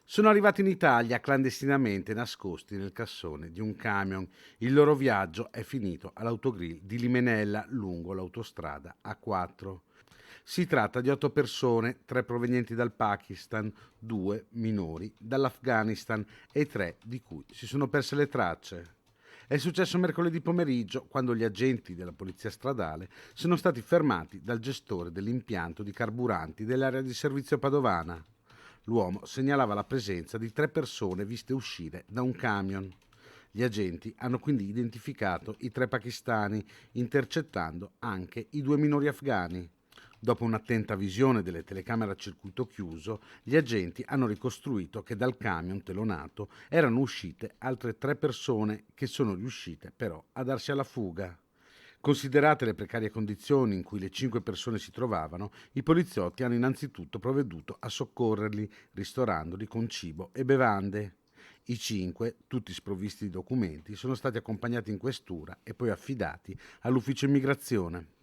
Sono arrivati in Italia clandestinamente nascosti nel cassone di un camion. Il loro viaggio è finito all'autogrill di Limenella lungo l'autostrada A4. Si tratta di 8 persone, 3 provenienti dal Pakistan, 2 minori dall'Afghanistan e 3 di cui si sono perse le tracce. È successo mercoledì pomeriggio, quando gli agenti della polizia stradale sono stati fermati dal gestore dell'impianto di carburanti dell'area di servizio padovana. L'uomo segnalava la presenza di 3 persone viste uscire da un camion. Gli agenti hanno quindi identificato i 3 pakistani, intercettando anche i 2 minori afghani. Dopo un'attenta visione delle telecamere a circuito chiuso, gli agenti hanno ricostruito che dal camion telonato erano uscite altre 3 persone che sono riuscite però a darsi alla fuga. Considerate le precarie condizioni in cui le 5 persone si trovavano, i poliziotti hanno innanzitutto provveduto a soccorrerli, ristorandoli con cibo e bevande. I 5, tutti sprovvisti di documenti, sono stati accompagnati in questura e poi affidati all'ufficio immigrazione.